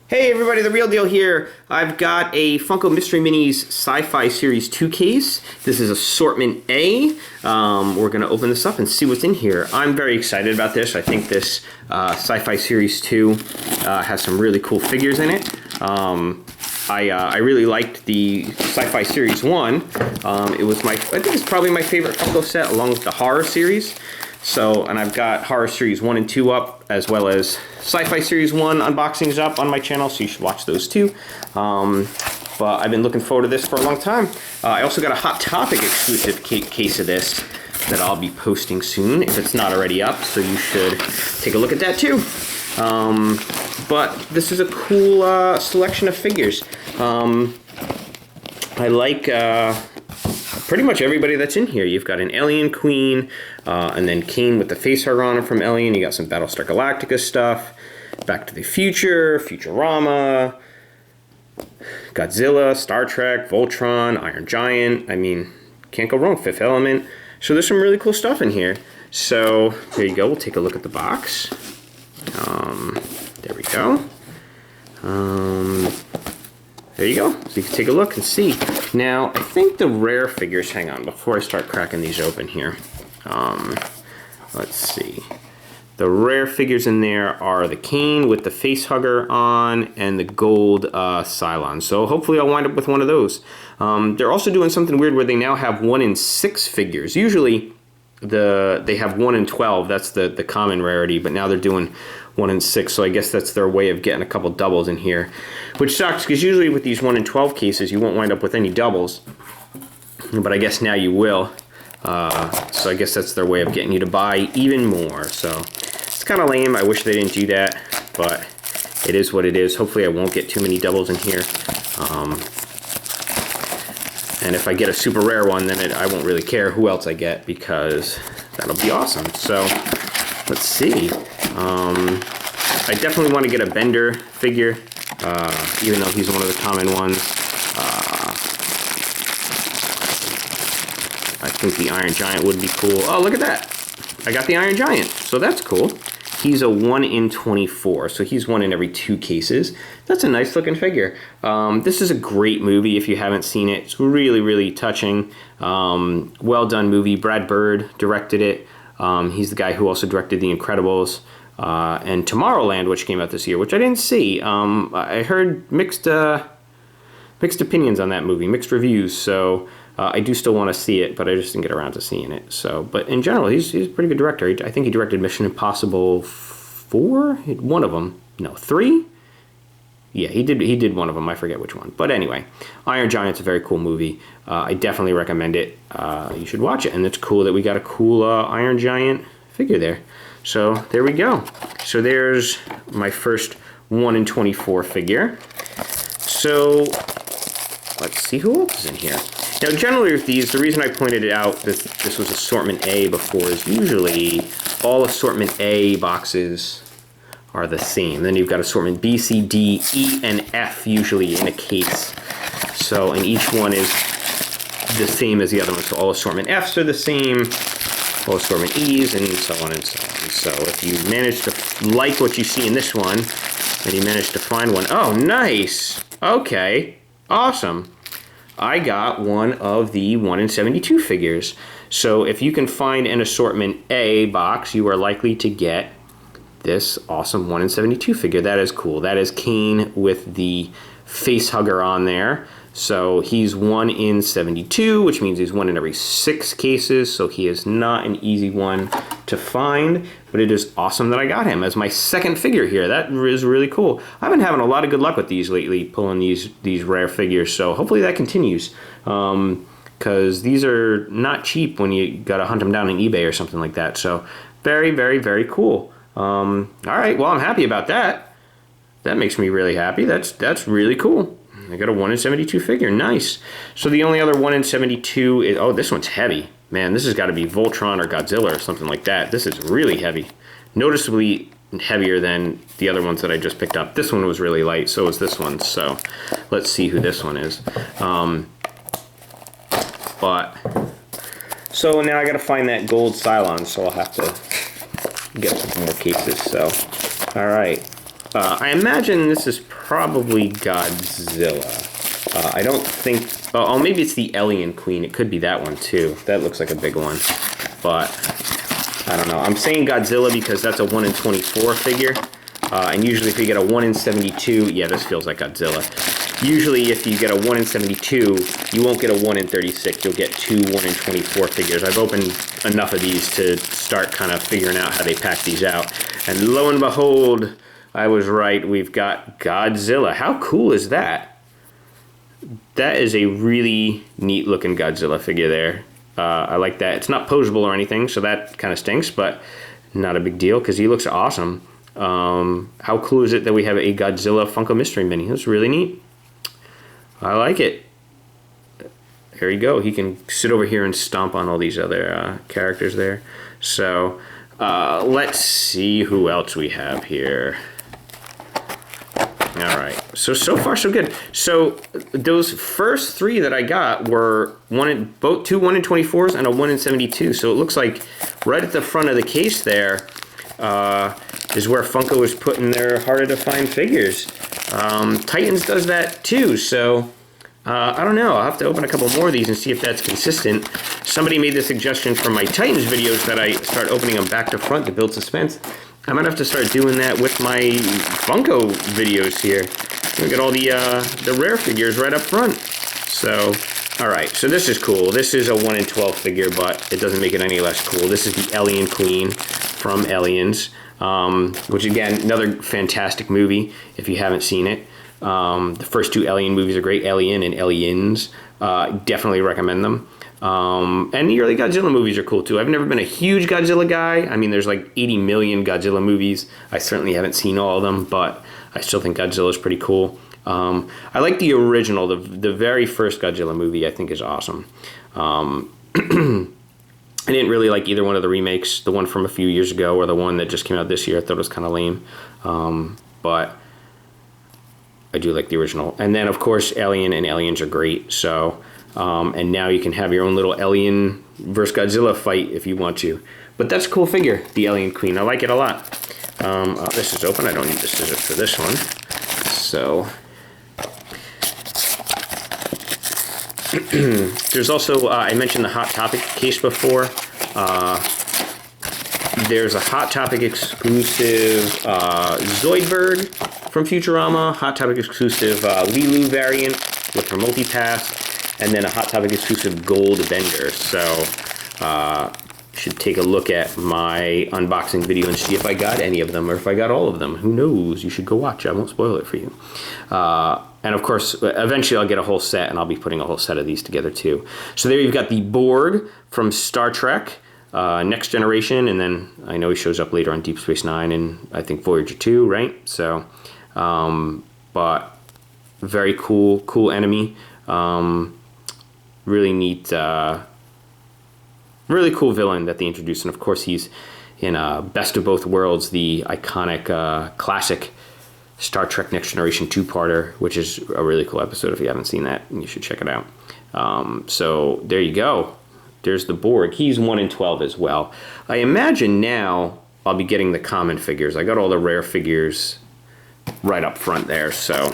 Hey everybody, The Real Deal here. I've got a Funko Mystery Minis Sci-Fi Series 2 case. This is assortment A. We're going to open this up and see what's in here. I'm very excited about this. I think this Sci-Fi Series 2 has some really cool figures in it. I really liked the Sci-Fi Series 1. It was I think it's probably my favorite Funko set along with the Horror Series. So, and I've got Horror Series 1 and 2 up, as well as Sci-Fi Series 1 unboxings up on my channel, so you should watch those too. But I've been looking forward to this for a long time. I also got a Hot Topic exclusive case of this that I'll be posting soon, if it's not already up, so you should take a look at that too. But this is a cool selection of figures. I like pretty much everybody that's in here. You've got an Alien Queen, and then Kane with the facehugger on him from Alien. You got some Battlestar Galactica stuff, Back to the Future, Futurama, Godzilla, Star Trek, Voltron, Iron Giant. I mean, can't go wrong. Fifth Element. So there's some really cool stuff in here. So there you go. We'll take a look at the box. There we go. There you go. So you can take a look and see. Now, I think the rare figures, hang on, before I start cracking these open here. Let's see. The rare figures in there are the Kane with the facehugger on and the gold Cylons. So hopefully I'll wind up with one of those. They're also doing something weird where they now have 1 in 6 figures. Usually they have 1 in 12. That's the common rarity, but now they're doing 1 in 6, so I guess that's their way of getting a couple doubles in here, which sucks because usually with these 1 in 12 cases you won't wind up with any doubles, but I guess now you will. So I guess that's their way of getting you to buy even more. So it's kind of lame. I wish they didn't do that, but it is what it is. Hopefully I won't get too many doubles in here. And if I get a super rare one, then I won't really care who else I get, because that'll be awesome. So let's see. I definitely want to get a Bender figure, even though he's one of the common ones. I think the Iron Giant would be cool. Oh, look at that. I got the Iron Giant, so that's cool. He's a 1 in 24, so he's 1 in every 2 cases. That's a nice looking figure. This is a great movie if you haven't seen it. It's really, really touching. Well done movie. Brad Bird directed it. He's the guy who also directed The Incredibles and Tomorrowland, which came out this year, which I didn't see. I heard mixed opinions on that movie, mixed reviews, so I do still want to see it, but I just didn't get around to seeing it. So, but in general, he's a pretty good director. I think he directed Mission Impossible 4? One of them. No, 3? Yeah, he did one of them. I forget which one. But anyway, Iron Giant's a very cool movie. I definitely recommend it. You should watch it. And it's cool that we got a cool Iron Giant figure there. So there we go. So there's my first 1 in 24 figure. So let's see who else is in here. Now, generally with these, the reason I pointed it out that this was assortment A before is usually all assortment A boxes are the same. Then you've got assortment B, C, D, E, and F usually in a case. So, and each one is the same as the other one. So all assortment Fs are the same, all assortment Es, and so on and so on. So if you manage to like what you see in this one, and you manage to find one, oh, nice. Okay, awesome. I got one of the 1 in 72 figures. So if you can find an assortment A box, you are likely to get this awesome 1 in 72 figure. That is cool. That is Kane with the facehugger on there. So he's 1 in 72, which means he's 1 in every 6 cases. So he is not an easy one to find, but it is awesome that I got him as my second figure here. That is really cool. I've been having a lot of good luck with these lately, pulling these rare figures. So hopefully that continues, because these are not cheap when you got to hunt them down on eBay or something like that. So very, very, very cool. All right, well, I'm happy about that. That makes me really happy. That's really cool. I got a 1 in 72 figure. Nice. So the only other 1 in 72 is, oh, this one's heavy. Man, this has got to be Voltron or Godzilla or something like that. This is really heavy. Noticeably heavier than the other ones that I just picked up. This one was really light, so was this one. So let's see who this one is. So now I got to find that gold Cylon, so I'll have to get some more cases. So, all right. I imagine this is probably Godzilla. I don't think... Oh, maybe it's the Alien Queen. It could be that one, too. That looks like a big one. But, I don't know. I'm saying Godzilla because that's a 1 in 24 figure. And usually if you get a 1 in 72... Yeah, this feels like Godzilla. Usually if you get a 1 in 72, you won't get a 1 in 36. You'll get 2 1 in 24 figures. I've opened enough of these to start kind of figuring out how they pack these out. And lo and behold, I was right. We've got Godzilla. How cool is that? That is a really neat looking Godzilla figure there. I like that. It's not posable or anything, so that kind of stinks, but not a big deal because he looks awesome. How cool is it that we have a Godzilla Funko Mystery Mini? That's really neat. I like it. There you go. He can sit over here and stomp on all these other characters there. So let's see who else we have here. All right. So far so good. So those first 3 that I got were two 1 in 24s and a 1 in 72. So it looks like right at the front of the case there is where Funko is putting their harder to find figures. Titans does that too. So I don't know. I'll have to open a couple more of these and see if that's consistent. Somebody made the suggestion for my Titans videos that I start opening them back to front to build suspense. I might have to start doing that with my Funko videos here. Look at all the rare figures right up front. So, all right. So this is cool. This is a 1 in 12 figure, but it doesn't make it any less cool. This is the Alien Queen from Aliens, which again, another fantastic movie if you haven't seen it. The first 2 Alien movies are great, Alien and Aliens. Definitely recommend them. And the early Godzilla movies are cool too. I've never been a huge Godzilla guy. I mean, there's like 80 million Godzilla movies. I certainly haven't seen all of them, but I still think Godzilla is pretty cool. I like the original, the very first Godzilla movie. I think is awesome. I didn't really like either one of the remakes, the one from a few years ago or the one that just came out this year. I thought it was kind of lame, but I do like the original. And then, of course, Alien and Aliens are great. So, and now you can have your own little Alien versus Godzilla fight if you want to. But that's a cool figure, the Alien Queen. I like it a lot. This is open. I don't need the scissors for this one. So, there's also, I mentioned the Hot Topic case before. There's a Hot Topic exclusive Zoidberg from Futurama, Hot Topic exclusive Lilu variant with her multipass, and then a Hot Topic exclusive Gold Bender. So should take a look at my unboxing video and see if I got any of them or if I got all of them. Who knows? You should go watch. I won't spoil it for you. And of course, eventually I'll get a whole set, and I'll be putting a whole set of these together too. So there you've got the Borg from Star Trek, Next Generation, and then I know he shows up later on Deep Space Nine and I think Voyager 2, right? So, but very cool enemy. Really neat, really cool villain that they introduced. And of course he's in Best of Both Worlds, the iconic classic Star Trek Next Generation 2-parter, which is a really cool episode. If you haven't seen that, you should check it out. So there you go. There's the Borg. He's 1 in 12 as well. I imagine now I'll be getting the common figures. I got all the rare figures right up front there, so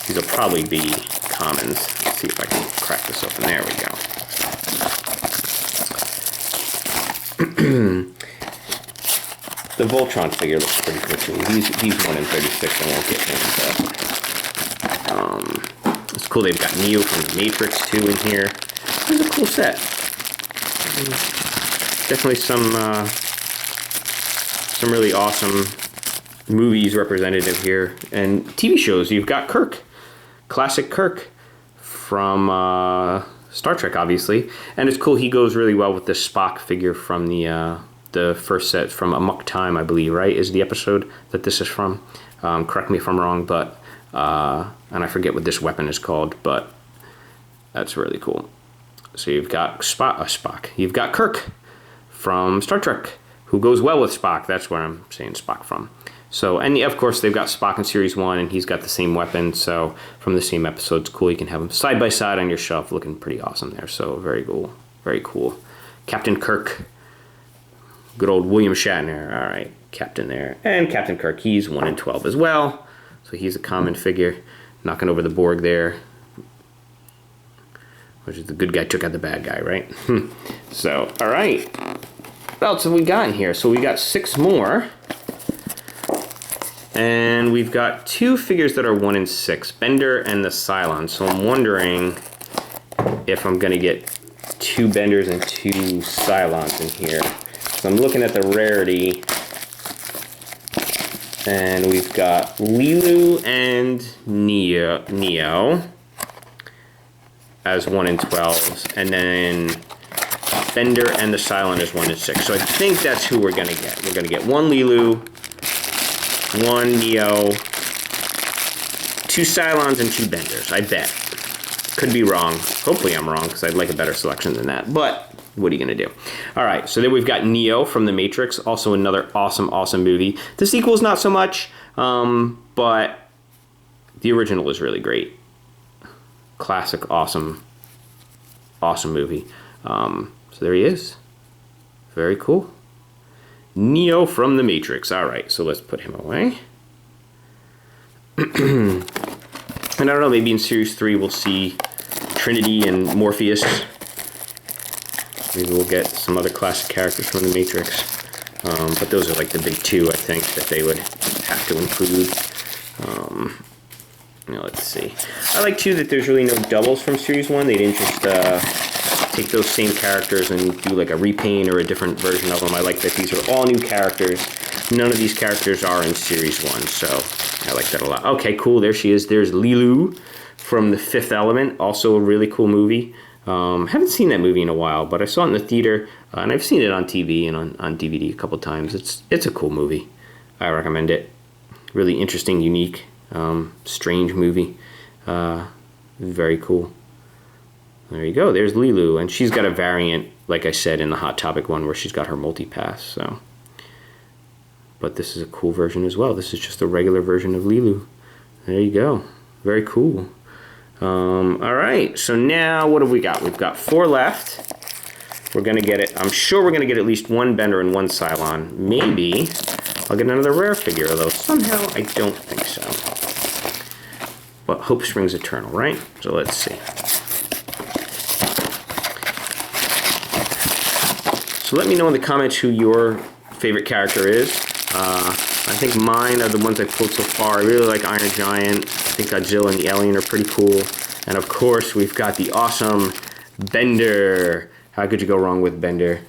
these will probably be commons. Let's see if I can crack this open. There we go. The Voltron figure looks pretty cool too. He's 1 in 36. I won't get him, but it's cool. They've got Neo from the Matrix too in here. It's a cool set. Definitely some really awesome movies representative here, and TV shows. You've got Kirk, classic Kirk from Star Trek, obviously, and it's cool. He goes really well with the Spock figure from the first set from Amok Time, I believe. Right, is the episode that this is from. Correct me if I'm wrong, but and I forget what this weapon is called, but that's really cool. So you've got Spock. You've got Kirk from Star Trek, who goes well with Spock. That's where I'm saying Spock from. So, and of course, they've got Spock in Series 1, and he's got the same weapon. So, from the same episode, it's cool. You can have them side by side on your shelf, looking pretty awesome there. So, very cool. Very cool. Captain Kirk. Good old William Shatner. All right, Captain there. And Captain Kirk, he's 1 in 12 as well. So he's a common figure, knocking over the Borg there. Which is the good guy took out the bad guy, right? So, all right. What else have we got in here? So we got 6 more. And we've got 2 figures that are 1 in 6, Bender and the Cylons. So I'm wondering if I'm gonna get 2 Benders and 2 Cylons in here. So I'm looking at the rarity, and we've got Lilu and Neo as 1 in 12s, and then Bender and the Cylon is 1 in 6. So I think that's who we're gonna get. We're gonna get 1 Lilu, 1 Neo, 2 Cylons, and 2 Benders, I bet. Could be wrong. Hopefully I'm wrong, because I'd like a better selection than that. But what are you going to do? All right, so then we've got Neo from The Matrix, also another awesome, awesome movie. The sequel's not so much, but the original is really great. Classic, awesome, awesome movie. So there he is. Very cool. Neo from The Matrix. All right, so let's put him away. And I don't know, maybe in Series 3 we'll see Trinity and Morpheus. Maybe we'll get some other classic characters from The Matrix. But those are like the big 2, I think, that they would have to include. Let's see. I like, too, that there's really no doubles from Series 1. They didn't just take those same characters and do like a repaint or a different version of them. I like that these are all new characters. None of these characters are in Series 1, so I like that a lot. Okay, cool, there she is. There's Lilu from The Fifth Element, also a really cool movie. Haven't seen that movie in a while, but I saw it in the theater, and I've seen it on TV and on DVD a couple times. It's a cool movie. I recommend it. Really interesting, unique, strange movie. Very cool. There you go. There's Lilu, and she's got a variant, like I said, in the Hot Topic one, where she's got her multipass. So, but this is a cool version as well. This is just a regular version of Lilu. There you go. Very cool. All right. So now, what have we got? We've got 4 left. We're gonna get it. I'm sure we're gonna get at least 1 Bender and 1 Cylon. Maybe I'll get another rare figure, although somehow I don't think so. But hope springs eternal, right? So let's see. So let me know in the comments who your favorite character is. I think mine are the ones I pulled so far. I really like Iron Giant. I think Godzilla and the Alien are pretty cool. And of course, we've got the awesome Bender. How could you go wrong with Bender?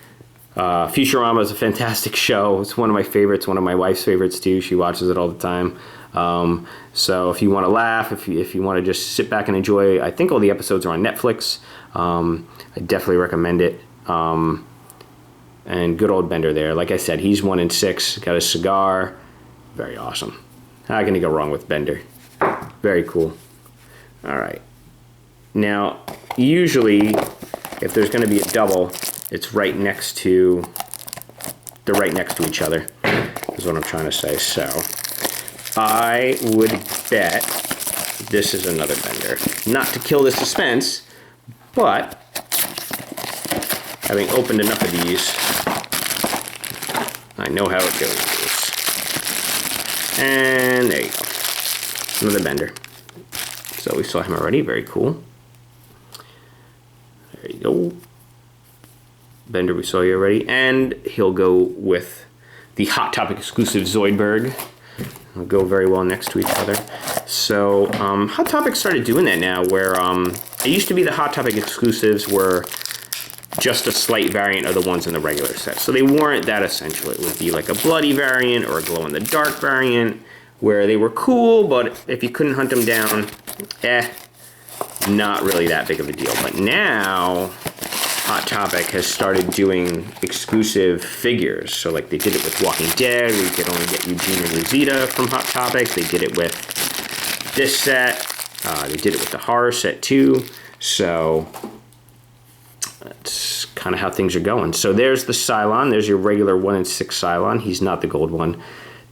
Futurama is a fantastic show. It's one of my favorites, one of my wife's favorites too. She watches it all the time. So if you want to laugh, if you want to just sit back and enjoy, I think all the episodes are on Netflix. I definitely recommend it. And good old Bender there. Like I said, he's 1 in 6. Got a cigar. Very awesome. How can you go wrong with Bender? Very cool. All right. Now, usually, if there's going to be a double, it's right next to... They're right next to each other, is what I'm trying to say. So, I would bet this is another Bender. Not to kill the suspense, but having opened enough of these, I know how it goes. And there you go. Another Bender. So we saw him already. Very cool. There you go. Bender, we saw you already. And he'll go with the Hot Topic exclusive Zoidberg. They'll go very well next to each other. So Hot Topic started doing that now, where it used to be the Hot Topic exclusives were just a slight variant of the ones in the regular set. So they weren't that essential. It would be like a bloody variant or a glow-in-the-dark variant, where they were cool, but if you couldn't hunt them down, not really that big of a deal. But now, Hot Topic has started doing exclusive figures. So like they did it with Walking Dead, where you could only get Eugene and Rosita from Hot Topic. They did it with this set. They did it with the horror set too. So that's kind of how things are going. So there's the Cylon. There's your regular 1 in 6 Cylon. He's not the gold one.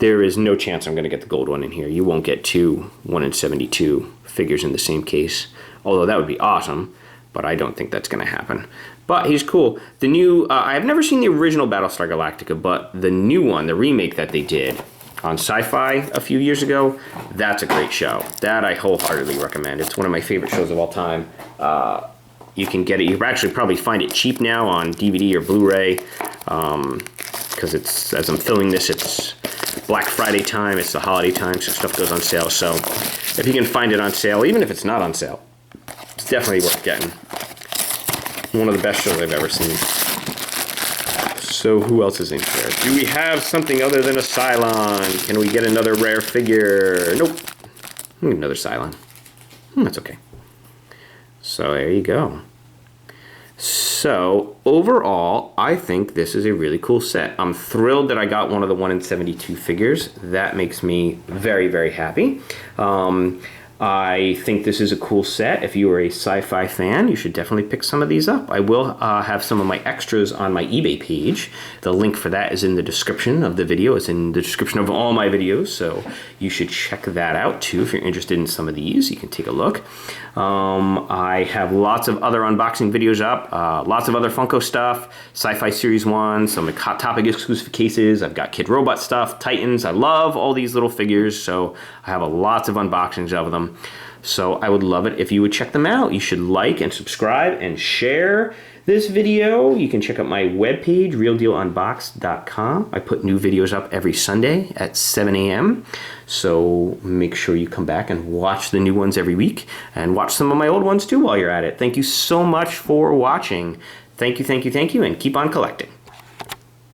There is no chance I'm going to get the gold one in here. You won't get 2 1 in 72 figures in the same case. Although that would be awesome, but I don't think that's going to happen. But he's cool. The new, I've never seen the original Battlestar Galactica, but the new one, the remake that they did, on Sci-Fi a few years ago. That's a great show. That I wholeheartedly recommend. It's one of my favorite shows of all time. You can get it. You can actually probably find it cheap now on DVD or Blu-ray, because it's, as I'm filming this, it's Black Friday time. It's the holiday time, so stuff goes on sale. So if you can find it on sale, even if it's not on sale, it's definitely worth getting. One of the best shows I've ever seen. So who else is in here? Do we have something other than a Cylon? Can we get another rare figure? Nope. We need another Cylon. That's okay. So there you go. So overall, I think this is a really cool set. I'm thrilled that I got one of the 1 in 72 figures. That makes me very, very happy. I think this is a cool set. If you are a sci-fi fan, you should definitely pick some of these up. I will have some of my extras on my eBay page. The link for that is in the description of the video. It's in the description of all my videos, so you should check that out too. If you're interested in some of these, you can take a look. I have lots of other unboxing videos up, lots of other Funko stuff, Sci-Fi Series 1, some Hot Topic exclusive cases. I've got Kid Robot stuff, Titans. I love all these little figures, so I have lots of unboxings of them. So I would love it if you would check them out. You should like and subscribe and share this video. You can check out my webpage, therealdealunboxed.com. I put new videos up every Sunday at 7 a.m. So make sure you come back and watch the new ones every week, and watch some of my old ones too while you're at it. Thank you so much for watching. Thank you, thank you, thank you, and keep on collecting.